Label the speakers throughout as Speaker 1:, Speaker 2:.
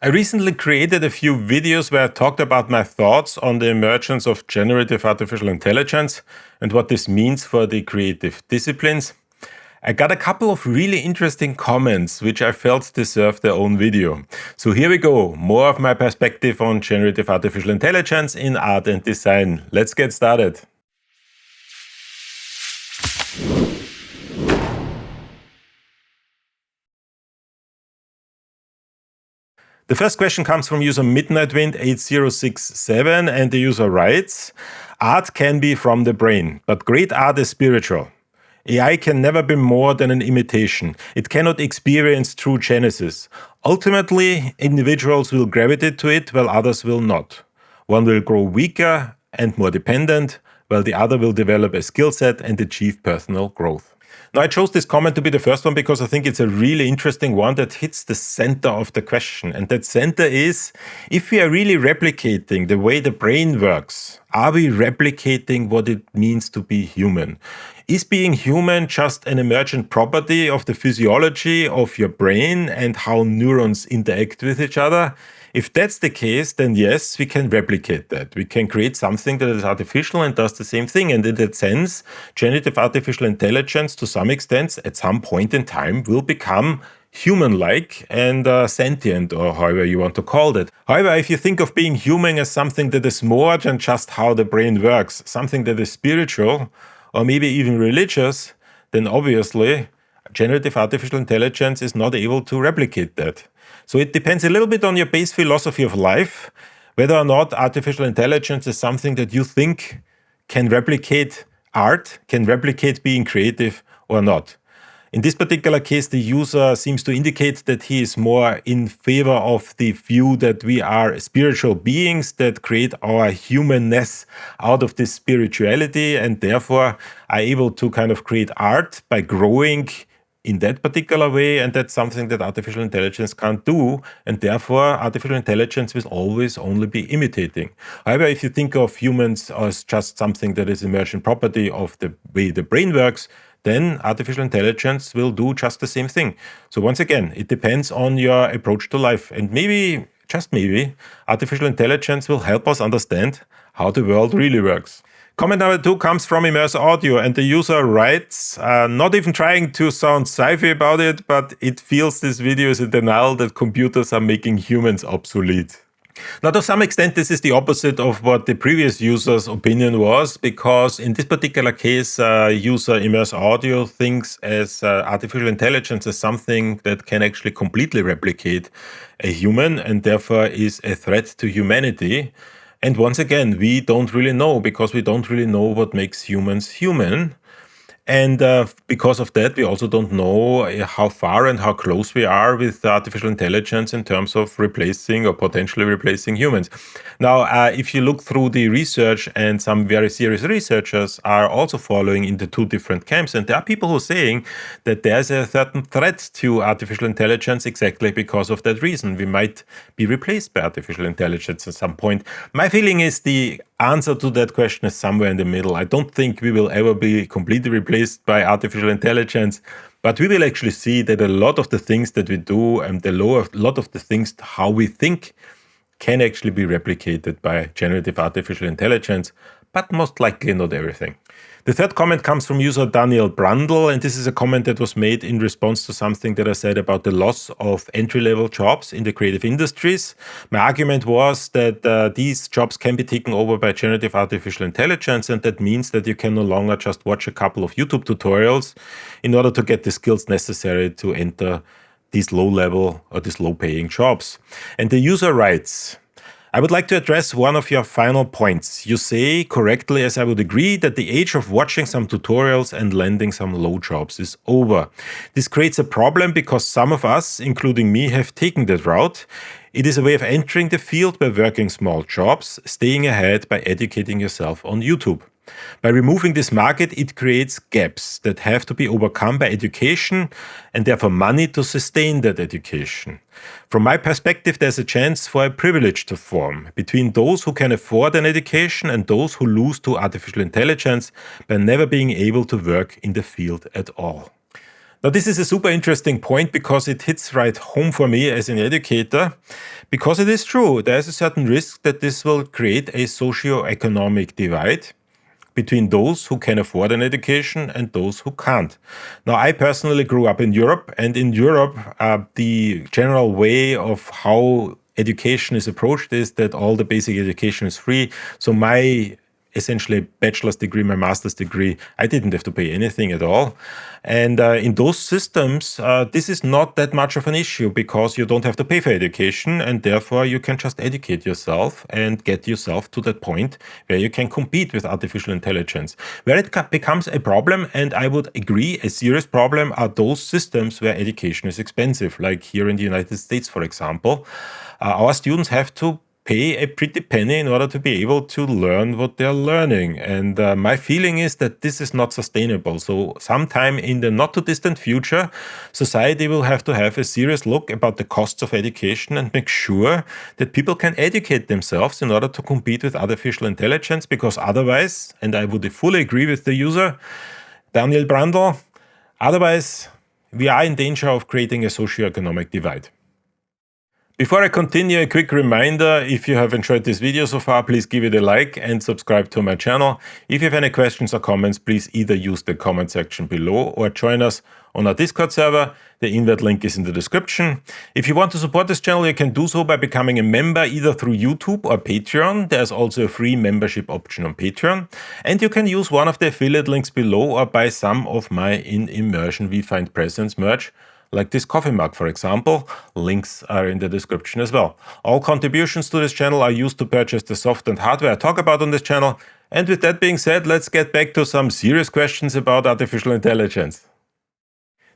Speaker 1: I recently created a few videos where I talked about my thoughts on the emergence of generative artificial intelligence and what this means for the creative disciplines. I got a couple of really interesting comments which I felt deserved their own video. So here we go, more of my perspective on generative artificial intelligence in art and design. Let's get started. The first question comes from user MidnightWind8067 and the user writes, art can be from the brain, but great art is spiritual. AI can never be more than an imitation. It cannot experience true genesis. Ultimately, individuals will gravitate to it while others will not. One will grow weaker and more dependent, while the other will develop a skill set and achieve personal growth. Now, I chose this comment to be the first one because I think it's a really interesting one that hits the center of the question. And that center is, if we are really replicating the way the brain works, are we replicating what it means to be human? Is being human just an emergent property of the physiology of your brain and how neurons interact with each other? If that's the case, then yes, we can replicate that. We can create something that is artificial and does the same thing. And in that sense, generative artificial intelligence, to some extent, at some point in time, will become human-like and sentient, or however you want to call it. However, if you think of being human as something that is more than just how the brain works, something that is spiritual, or maybe even religious, then obviously generative artificial intelligence is not able to replicate that. So it depends a little bit on your base philosophy of life, whether or not artificial intelligence is something that you think can replicate art, can replicate being creative or not. In this particular case, the user seems to indicate that he is more in favor of the view that we are spiritual beings that create our humanness out of this spirituality and therefore are able to kind of create art by growing in that particular way, and that's something that artificial intelligence can't do, and therefore artificial intelligence will always only be imitating. However, if you think of humans as just something that is emergent property of the way the brain works, then artificial intelligence will do just the same thing. So once again, it depends on your approach to life, and maybe, just maybe, artificial intelligence will help us understand how the world really works. Comment number 2 comes from Immerse Audio, and the user writes, not even trying to sound sci-fi about it, but it feels this video is a denial that computers are making humans obsolete. Now, to some extent, this is the opposite of what the previous user's opinion was, because in this particular case, user Immerse Audio thinks as artificial intelligence as something that can actually completely replicate a human and therefore is a threat to humanity. And once again, we don't really know, because we don't really know what makes humans human. And because of that, we also don't know how far and how close we are with artificial intelligence in terms of replacing or potentially replacing humans. Now, if you look through the research, and some very serious researchers are also following in the two different camps, and there are people who are saying that there's a certain threat to artificial intelligence exactly because of that reason. We might be replaced by artificial intelligence at some point. My feeling is the answer to that question is somewhere in the middle. I don't think we will ever be completely replaced by artificial intelligence, but we will actually see that a lot of the things that we do and a lot of the things how we think can actually be replicated by generative artificial intelligence, but most likely not everything. The third comment comes from user Daniel Brandl, and this is a comment that was made in response to something that I said about the loss of entry-level jobs in the creative industries. My argument was that these jobs can be taken over by generative artificial intelligence, and that means that you can no longer just watch a couple of YouTube tutorials in order to get the skills necessary to enter these low-level or these low-paying jobs. And the user writes, I would like to address one of your final points. You say correctly, as I would agree, that the age of watching some tutorials and landing some low jobs is over. This creates a problem because some of us, including me, have taken that route. It is a way of entering the field by working small jobs, staying ahead by educating yourself on YouTube. By removing this market, it creates gaps that have to be overcome by education and therefore money to sustain that education. From my perspective, there's a chance for a privilege to form between those who can afford an education and those who lose to artificial intelligence by never being able to work in the field at all. Now, this is a super interesting point because it hits right home for me as an educator, because it is true. There's a certain risk that this will create a socio-economic divide between those who can afford an education and those who can't. Now, I personally grew up in Europe, and in Europe, the general way of how education is approached is that all the basic education is free. So my essentially bachelor's degree, my master's degree, I didn't have to pay anything at all. And in those systems, this is not that much of an issue because you don't have to pay for education, and therefore you can just educate yourself and get yourself to that point where you can compete with artificial intelligence. Where it becomes a problem, and I would agree, a serious problem, are those systems where education is expensive, like here in the United States, for example. Our students have to pay a pretty penny in order to be able to learn what they're learning. And my feeling is that this is not sustainable. So sometime in the not too distant future, society will have to have a serious look about the costs of education and make sure that people can educate themselves in order to compete with artificial intelligence, because otherwise, and I would fully agree with the user, Daniel Brandl, otherwise we are in danger of creating a socioeconomic divide. Before I continue, a quick reminder, if you have enjoyed this video so far, please give it a like and subscribe to my channel. If you have any questions or comments, please either use the comment section below or join us on our Discord server. The invite link is in the description. If you want to support this channel, you can do so by becoming a member either through YouTube or Patreon. There's also a free membership option on Patreon. And you can use one of the affiliate links below or buy some of my In Immersion We Find Presence merch, like this coffee mug, for example. Links are in the description as well. All contributions to this channel are used to purchase the software and hardware I talk about on this channel. And with that being said, let's get back to some serious questions about artificial intelligence.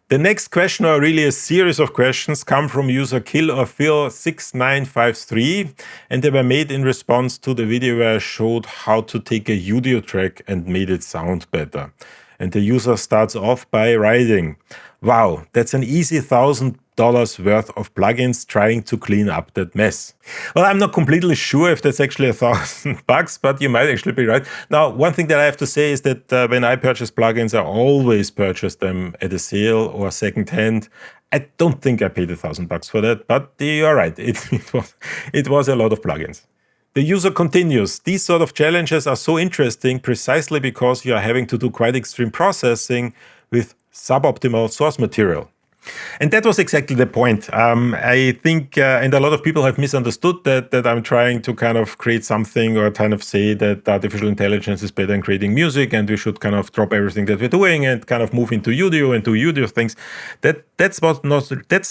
Speaker 1: The next question, or really a series of questions, come from user KillOrPhil6953, and they were made in response to the video where I showed how to take a audio track and made it sound better. And the user starts off by writing, "Wow, that's an easy $1,000 worth of plugins trying to clean up that mess." Well, I'm not completely sure if that's actually $1,000, but you might actually be right. Now, one thing that I have to say is that when I purchase plugins, I always purchase them at a sale or secondhand. I don't think I paid $1,000 for that, but you're right. It was a lot of plugins. The user continues, "These sort of challenges are so interesting precisely because you are having to do quite extreme processing with suboptimal source material." And that was exactly the point. I think, and a lot of people have misunderstood that I'm trying to kind of create something or kind of say that artificial intelligence is better in creating music and we should kind of drop everything that we're doing and kind of move into audio and do audio things. That's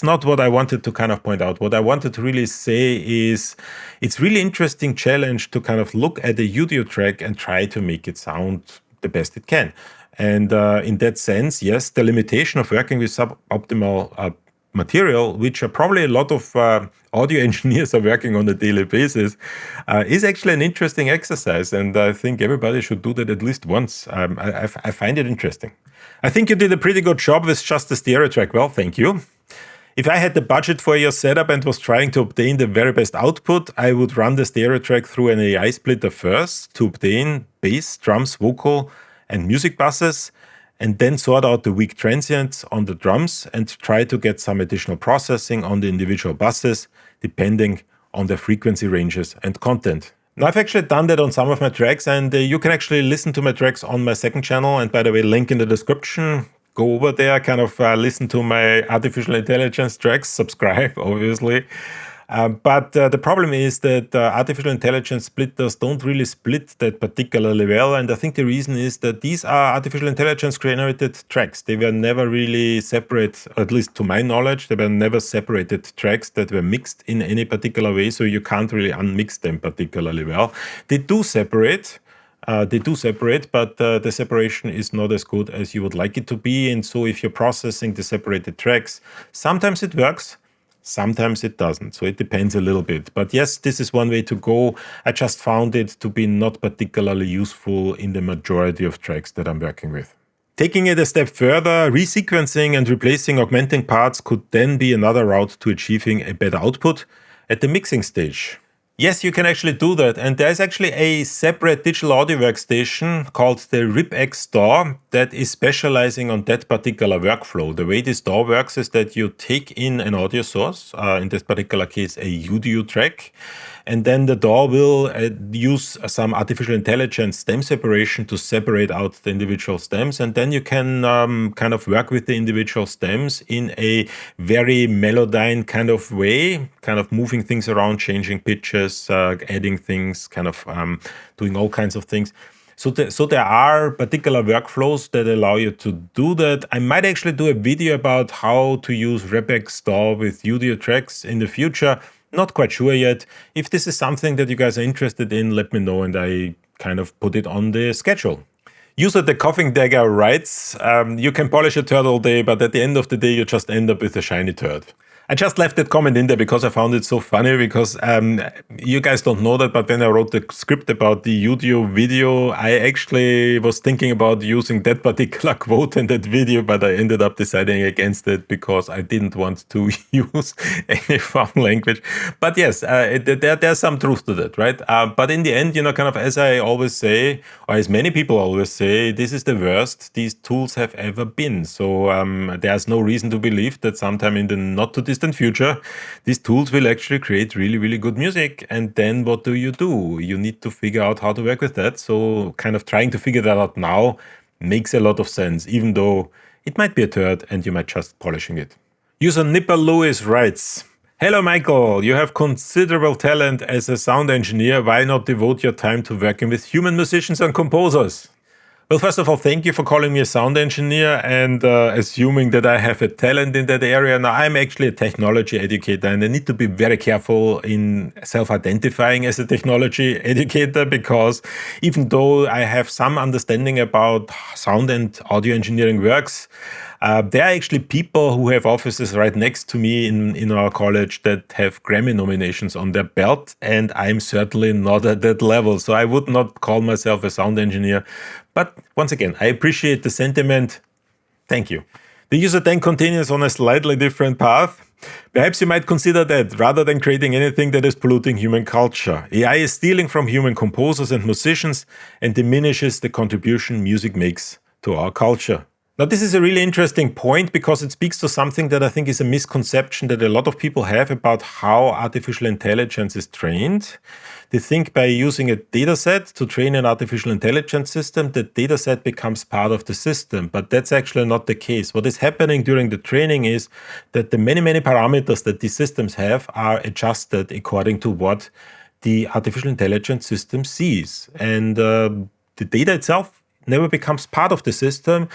Speaker 1: not what I wanted to kind of point out. What I wanted to really say is it's really interesting challenge to kind of look at a audio track and try to make it sound the best it can. And in that sense, yes, the limitation of working with suboptimal material, which probably a lot of audio engineers are working on a daily basis, is actually an interesting exercise. And I think everybody should do that at least once. I find it interesting. I think you did a pretty good job with just the stereo track. Well, thank you. If I had the budget for your setup and was trying to obtain the very best output, I would run the stereo track through an AI splitter first to obtain bass, drums, vocal, and music buses, and then sort out the weak transients on the drums and try to get some additional processing on the individual buses, depending on their frequency ranges and content. Now, I've actually done that on some of my tracks, and you can actually listen to my tracks on my second channel. And by the way, link in the description. Go over there, kind of listen to my artificial intelligence tracks, subscribe, obviously. But the problem is that artificial intelligence splitters don't really split that particularly well. And I think the reason is that these are artificial intelligence generated tracks. They were never really separate, at least to my knowledge, they were never separated tracks that were mixed in any particular way. So you can't really unmix them particularly well. They do separate. But the separation is not as good as you would like it to be. And so if you're processing the separated tracks, sometimes it works, sometimes it doesn't. So it depends a little bit. But yes, this is one way to go. I just found it to be not particularly useful in the majority of tracks that I'm working with. Taking it a step further, resequencing and replacing augmenting parts could then be another route to achieving a better output at the mixing stage. Yes, you can actually do that. And there's actually a separate digital audio workstation called the RipX DAW that is specializing on that particular workflow. The way this DAW works is that you take in an audio source, in this particular case, a audio track, and then the DAW will use some artificial intelligence stem separation to separate out the individual stems. And then you can kind of work with the individual stems in a very melodyne kind of way, kind of moving things around, changing pitches, adding things, kind of doing all kinds of things. So there are particular workflows that allow you to do that. I might actually do a video about how to use RipX DAW with audio tracks in the future. Not quite sure yet. If this is something that you guys are interested in, let me know and I kind of put it on the schedule. User the Coughing Dagger writes, you can polish a turd all day, but at the end of the day, you just end up with a shiny turd. I just left that comment in there because I found it so funny because you guys don't know that, but when I wrote the script about the audio video, I actually was thinking about using that particular quote in that video, but I ended up deciding against it because I didn't want to use any foul language. But yes, there's some truth to that, right? But in the end, kind of as I always say, or as many people always say, this is the worst these tools have ever been. So there's no reason to believe that sometime in the not too distant future, these tools will actually create really, really good music. And then what do? You need to figure out how to work with that. So kind of trying to figure that out now makes a lot of sense, even though it might be a turd and you might just polishing it. User Nipper Lewis writes, hello, Michael. You have considerable talent as a sound engineer. Why not devote your time to working with human musicians and composers? Well, first of all, thank you for calling me a sound engineer and assuming that I have a talent in that area. Now, I'm actually a technology educator and I need to be very careful in self-identifying as a technology educator because even though I have some understanding about sound and audio engineering works, there are actually people who have offices right next to me in our college that have Grammy nominations on their belt, and I'm certainly not at that level. So I would not call myself a sound engineer. But once again, I appreciate the sentiment. Thank you. The user then continues on a slightly different path. Perhaps you might consider that rather than creating anything that is polluting human culture. AI is stealing from human composers and musicians and diminishes the contribution music makes to our culture. Now, this is a really interesting point because it speaks to something that I think is a misconception that a lot of people have about how artificial intelligence is trained. They think by using a data set to train an artificial intelligence system, the data set becomes part of the system. But that's actually not the case. What is happening during the training is that the many, many parameters that these systems have are adjusted according to what the artificial intelligence system sees. And the data itself never becomes part of the system.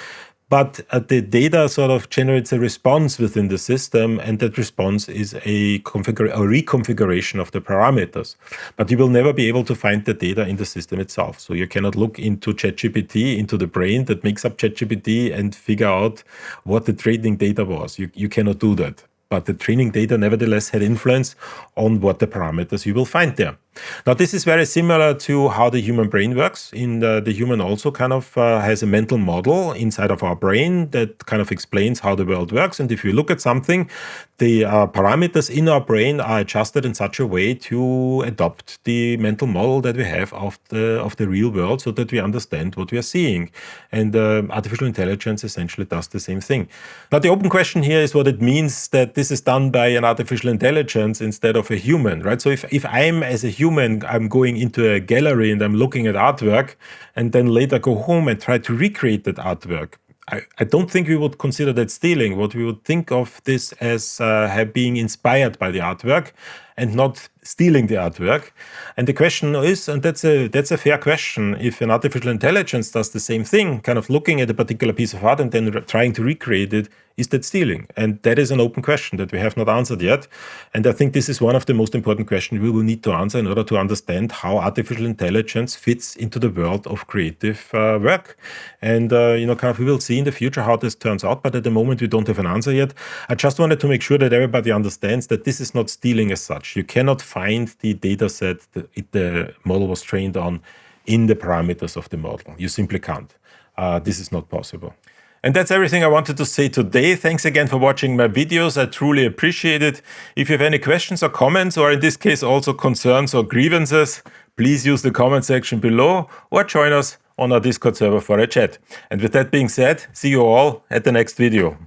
Speaker 1: But the data sort of generates a response within the system, and that response is a reconfiguration of the parameters. But you will never be able to find the data in the system itself. So you cannot look into ChatGPT, into the brain that makes up ChatGPT, and figure out what the training data was. You cannot do that. But the training data nevertheless had influence on what the parameters you will find there. Now, this is very similar to how the human brain works. The human also kind of has a mental model inside of our brain that kind of explains how the world works. And if you look at something, the parameters in our brain are adjusted in such a way to adopt the mental model that we have of the real world so that we understand what we are seeing. And artificial intelligence essentially does the same thing. Now, the open question here is what it means that this is done by an artificial intelligence instead of a human, right? So if I'm as a human, I'm going into a gallery and I'm looking at artwork and then later go home and try to recreate that artwork, I don't think we would consider that stealing. What we would think of this as being inspired by the artwork and not stealing the artwork. And the question is, and that's a fair question, if an artificial intelligence does the same thing, kind of looking at a particular piece of art and then trying to recreate it, is that stealing? And that is an open question that we have not answered yet. And I think this is one of the most important questions we will need to answer in order to understand how artificial intelligence fits into the world of creative work. And, kind of we will see in the future how this turns out. But at the moment, we don't have an answer yet. I just wanted to make sure that everybody understands that this is not stealing as such. You cannot find the data set that the model was trained on in the parameters of the model. You simply can't. This is not possible. And that's everything I wanted to say today. Thanks again for watching my videos. I truly appreciate it. If you have any questions or comments, or in this case also concerns or grievances, please use the comment section below or join us on our Discord server for a chat. And with that being said, see you all at the next video.